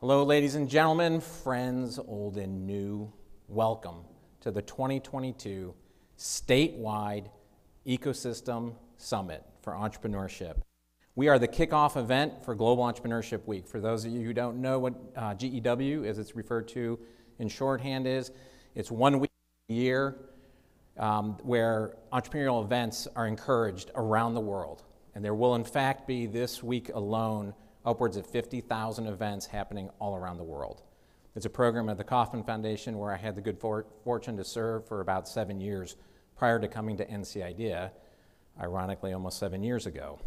Hello, ladies and gentlemen, friends old and new. Welcome to the 2022 statewide Ecosystem Summit for Entrepreneurship. We are the kickoff event for Global Entrepreneurship Week. For those of you who don't know what GEW, as it's referred to in shorthand, is, it's 1 week a year where entrepreneurial events are encouraged around the world. And there will in fact be this week alone upwards of 50,000 events happening all around the world. It's a program at the Kauffman Foundation where I had the good fortune to serve for about 7 years prior to coming to NC IDEA, ironically almost 7 years ago.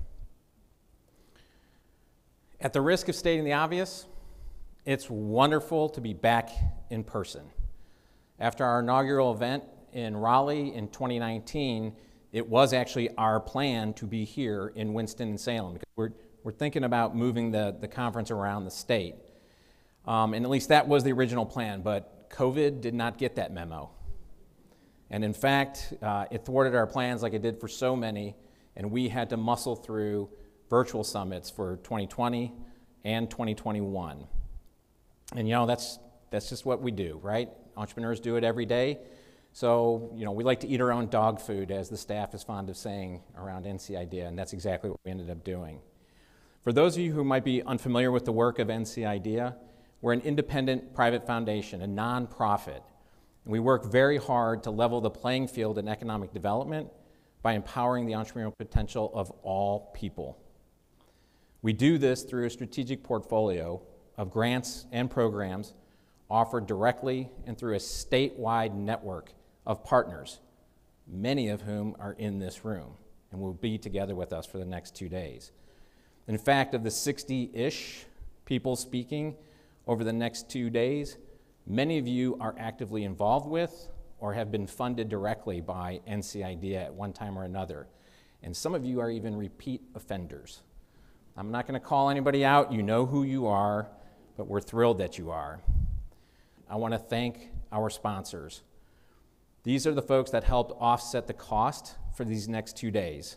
At the risk of stating the obvious, it's wonderful to be back in person. After our inaugural event in Raleigh in 2019, it was actually our plan to be here in Winston-Salem because we're thinking about moving the conference around the state. And at least that was the original plan, but COVID did not get that memo. And in fact, it thwarted our plans like it did for so many, and we had to muscle through virtual summits for 2020 and 2021. And that's just what we do, right? Entrepreneurs do it every day. So, we like to eat our own dog food, as the staff is fond of saying around NC IDEA, and that's exactly what we ended up doing. For those of you who might be unfamiliar with the work of NC IDEA, we're an independent private foundation, a nonprofit, and we work very hard to level the playing field in economic development by empowering the entrepreneurial potential of all people. We do this through a strategic portfolio of grants and programs offered directly and through a statewide network of partners, many of whom are in this room and will be together with us for the next 2 days. In fact, of the 60-ish people speaking over the next 2 days, many of you are actively involved with or have been funded directly by NC IDEA at one time or another. And some of you are even repeat offenders. I'm not going to call anybody out. You know who you are, but we're thrilled that you are. I want to thank our sponsors. These are the folks that helped offset the cost for these next 2 days.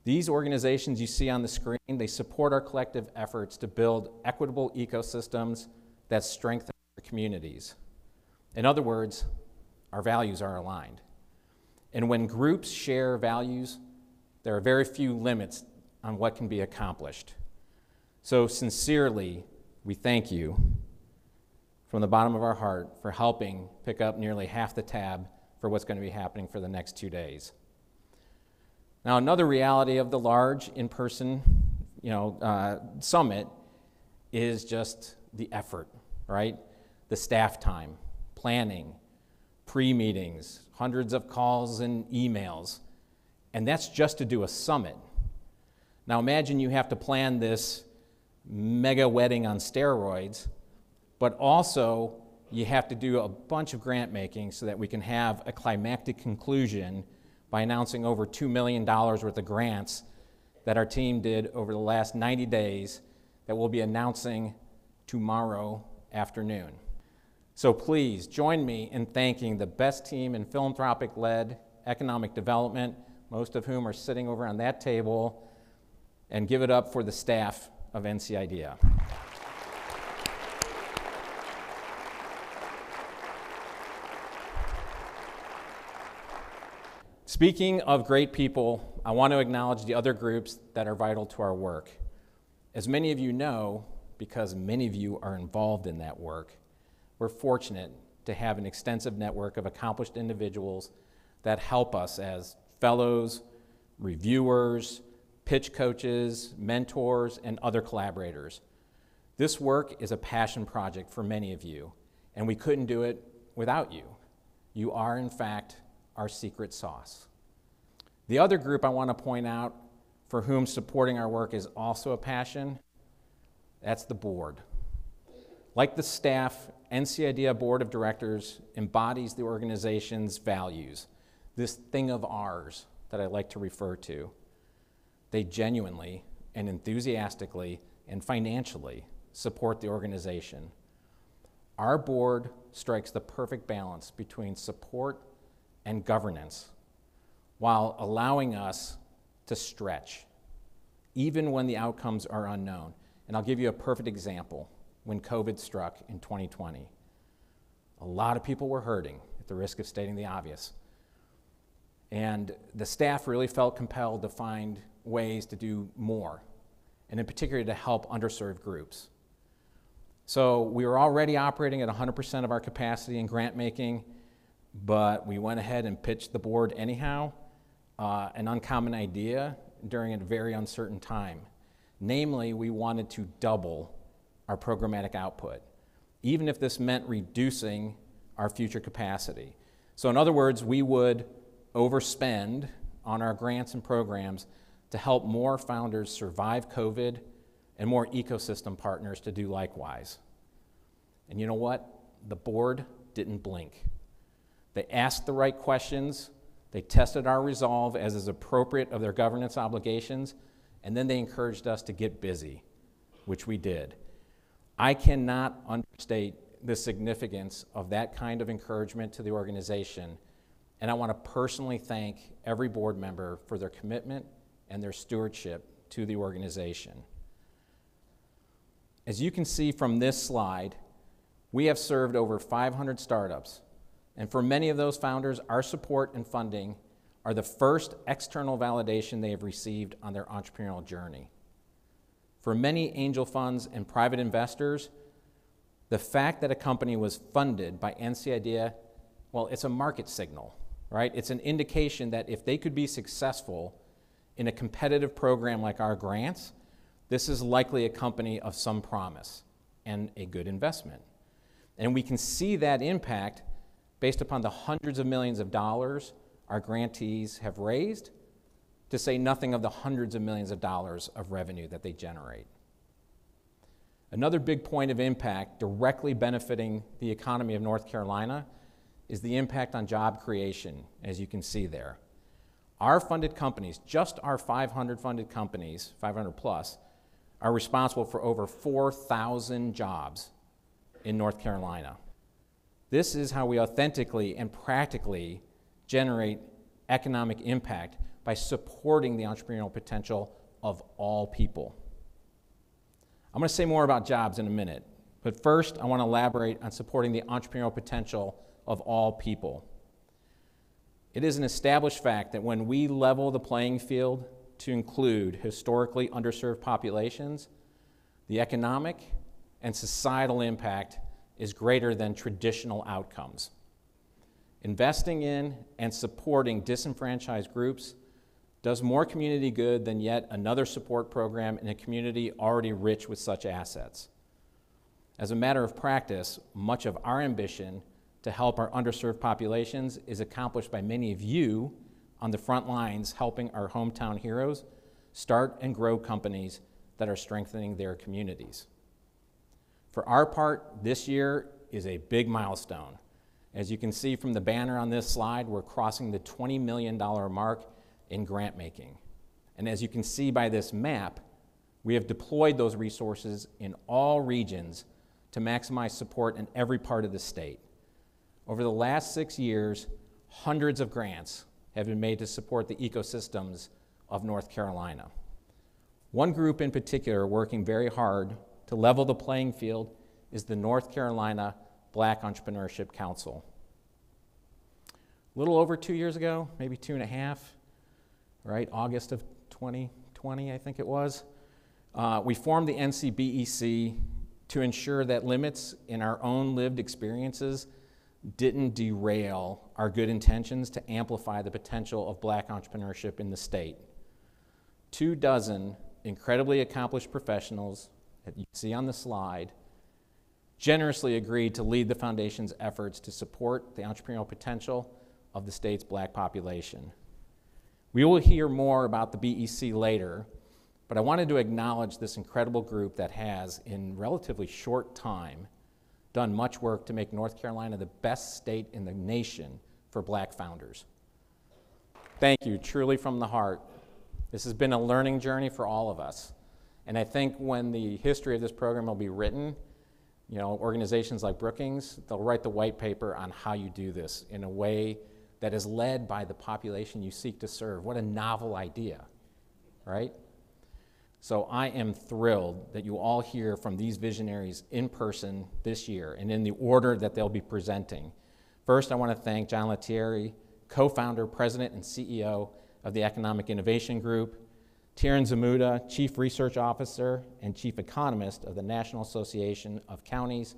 These organizations you see on the screen, they support our collective efforts to build equitable ecosystems that strengthen our communities. In other words, our values are aligned. And when groups share values, there are very few limits on what can be accomplished. So sincerely, we thank you from the bottom of our heart for helping pick up nearly half the tab for what's going to be happening for the next 2 days. Now, another reality of the large in-person, summit is just the effort, right? The staff time, planning, pre-meetings, hundreds of calls and emails, and that's just to do a summit. Now, imagine you have to plan this mega wedding on steroids, but also you have to do a bunch of grant making so that we can have a climactic conclusion by announcing over $2 million worth of grants that our team did over the last 90 days that we'll be announcing tomorrow afternoon. So please join me in thanking the best team in philanthropic-led economic development, most of whom are sitting over on that table, and give it up for the staff of NC IDEA. Speaking of great people, I want to acknowledge the other groups that are vital to our work. As many of you know, because many of you are involved in that work, we're fortunate to have an extensive network of accomplished individuals that help us as fellows, reviewers, pitch coaches, mentors, and other collaborators. This work is a passion project for many of you, and we couldn't do it without you. You are, in fact, our secret sauce. The other group I want to point out for whom supporting our work is also a passion, that's the board. Like the staff, NC IDEA Board of Directors embodies the organization's values, this thing of ours that I like to refer to. They genuinely and enthusiastically and financially support the organization. Our board strikes the perfect balance between support and governance while allowing us to stretch, even when the outcomes are unknown. And I'll give you a perfect example. when COVID struck in 2020. A lot of people were hurting, at the risk of stating the obvious. And the staff really felt compelled to find ways to do more, and in particular to help underserved groups. So we were already operating at 100% of our capacity in grant making, but we went ahead and pitched the board anyhow, an uncommon idea during a very uncertain time. Namely, we wanted to double our programmatic output, even if this meant reducing our future capacity. So in other words, we would overspend on our grants and programs to help more founders survive COVID and more ecosystem partners to do likewise. And you know what? The board didn't blink. They asked the right questions, they tested our resolve as is appropriate of their governance obligations, and then they encouraged us to get busy, which we did. I cannot understate the significance of that kind of encouragement to the organization, and I want to personally thank every board member for their commitment and their stewardship to the organization. As you can see from this slide, we have served over 500 startups, and for many of those founders, our support and funding are the first external validation they have received on their entrepreneurial journey. For many angel funds and private investors, the fact that a company was funded by NC Idea, well, it's a market signal, right? It's an indication that if they could be successful in a competitive program like our grants, this is likely a company of some promise and a good investment. And we can see that impact based upon the hundreds of millions of dollars our grantees have raised, to say nothing of the hundreds of millions of dollars of revenue that they generate. Another big point of impact directly benefiting the economy of North Carolina is the impact on job creation, as you can see there. Our funded companies, just our 500 funded companies, 500 plus, are responsible for over 4,000 jobs in North Carolina. This is how we authentically and practically generate economic impact, by supporting the entrepreneurial potential of all people. I'm going to say more about jobs in a minute, but first I want to elaborate on supporting the entrepreneurial potential of all people. It is an established fact that when we level the playing field to include historically underserved populations, the economic and societal impact is greater than traditional outcomes. Investing in and supporting disenfranchised groups does more community good than yet another support program in a community already rich with such assets. As a matter of practice, much of our ambition to help our underserved populations is accomplished by many of you on the front lines helping our hometown heroes start and grow companies that are strengthening their communities. For our part, this year is a big milestone. As you can see from the banner on this slide, we're crossing the $20 million mark in grant making. And as you can see by this map, we have deployed those resources in all regions to maximize support in every part of the state. Over the last 6 years, hundreds of grants have been made to support the ecosystems of North Carolina. One group in particular working very hard to level the playing field is the North Carolina Black Entrepreneurship Council. A little over 2 years ago, maybe 2.5, right? August of 2020, I think it was. We formed the NCBEC to ensure that limits in our own lived experiences didn't derail our good intentions to amplify the potential of Black entrepreneurship in the state. 24 incredibly accomplished professionals that you see on the slide generously agreed to lead the foundation's efforts to support the entrepreneurial potential of the state's Black population. We will hear more about the BEC later, but I wanted to acknowledge this incredible group that has, in relatively short time, done much work to make North Carolina the best state in the nation for Black founders. Thank you, truly from the heart. This has been a learning journey for all of us. And I think when the history of this program will be written, you know, organizations like Brookings, they'll write the white paper on how you do this in a way that is led by the population you seek to serve. What a novel idea, right? So I am thrilled that you all hear from these visionaries in person this year and in the order that they'll be presenting. First, I want to thank John Lettieri, co-founder, president, and CEO of the Economic Innovation Group, Tiran Zamuda, Chief Research Officer and Chief Economist of the National Association of Counties,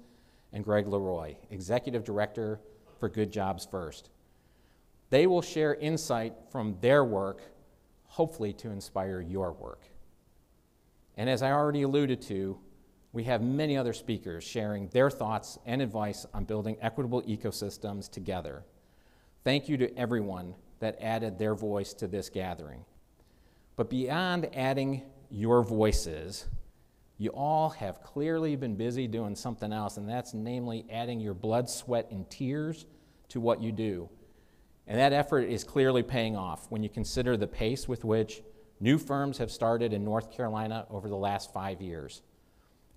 and Greg Leroy, Executive Director for Good Jobs First. They will share insight from their work, hopefully to inspire your work. And as I already alluded to, we have many other speakers sharing their thoughts and advice on building equitable ecosystems together. Thank you to everyone that added their voice to this gathering. But beyond adding your voices, you all have clearly been busy doing something else, and that's namely adding your blood, sweat, and tears to what you do. And that effort is clearly paying off when you consider the pace with which new firms have started in North Carolina over the last 5 years.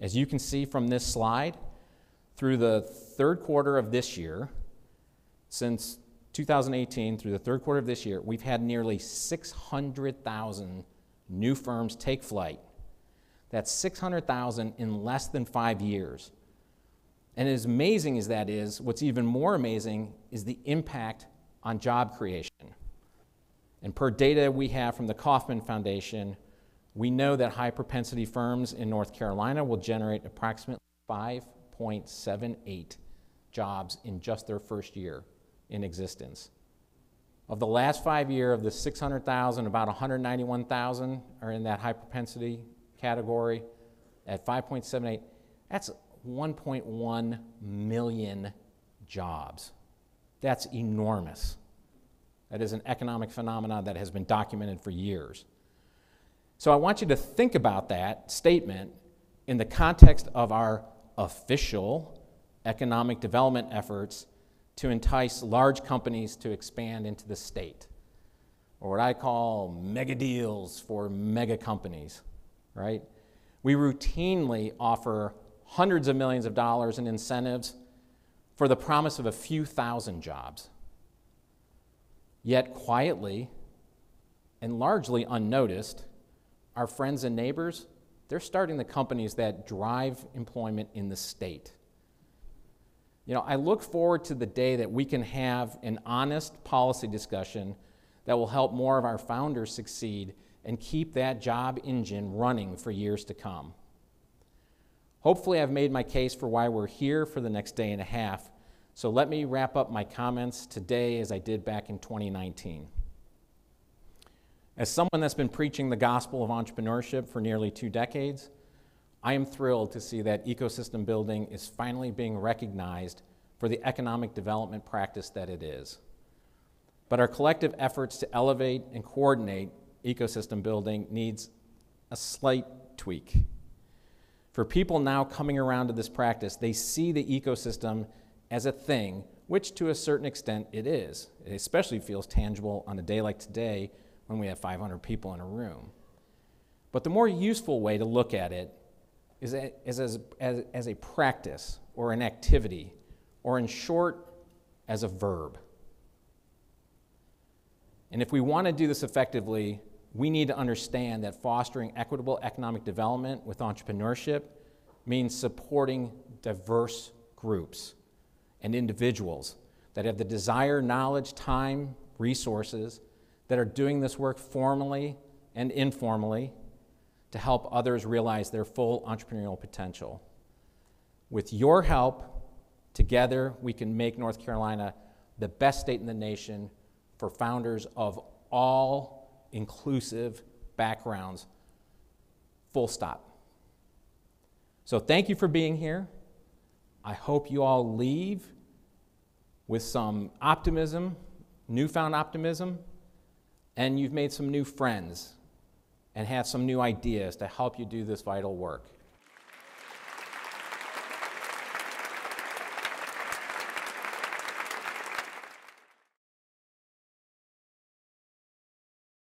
As you can see from this slide, through the third quarter of this year, since 2018 through the third quarter of this year, we've had nearly 600,000 new firms take flight. That's 600,000 in less than 5 years. And as amazing as that is, what's even more amazing is the impact on job creation. And per data we have from the Kauffman Foundation, we know that high-propensity firms in North Carolina will generate approximately 5.78 jobs in just their first year in existence. Of the last 5 years, of the 600,000, about 191,000 are in that high-propensity category. At 5.78, that's 1.1 million jobs. That's enormous. That is an economic phenomenon that has been documented for years. So I want you to think about that statement in the context of our official economic development efforts to entice large companies to expand into the state, or what I call mega deals for mega companies, right? We routinely offer hundreds of millions of dollars in incentives for the promise of a few thousand jobs. Yet quietly and largely unnoticed, our friends and neighbors, they're starting the companies that drive employment in the state. You know, I look forward to the day that we can have an honest policy discussion that will help more of our founders succeed and keep that job engine running for years to come. Hopefully I've made my case for why we're here for the next day and a half, so let me wrap up my comments today as I did back in 2019. As someone that's been preaching the gospel of entrepreneurship for nearly 2 decades, I am thrilled to see that ecosystem building is finally being recognized for the economic development practice that it is. But our collective efforts to elevate and coordinate ecosystem building needs a slight tweak. For people now coming around to this practice, they see the ecosystem as a thing, which to a certain extent it is. It especially feels tangible on a day like today when we have 500 people in a room. But the more useful way to look at it is as a practice or an activity, or in short, as a verb. And if we want to do this effectively, we need to understand that fostering equitable economic development with entrepreneurship means supporting diverse groups and individuals that have the desire, knowledge, time, resources, that are doing this work formally and informally to help others realize their full entrepreneurial potential. With your help, together we can make North Carolina the best state in the nation for founders of all inclusive backgrounds, full stop. So thank you for being here. I hope you all leave with some optimism, newfound optimism, and you've made some new friends and have some new ideas to help you do this vital work.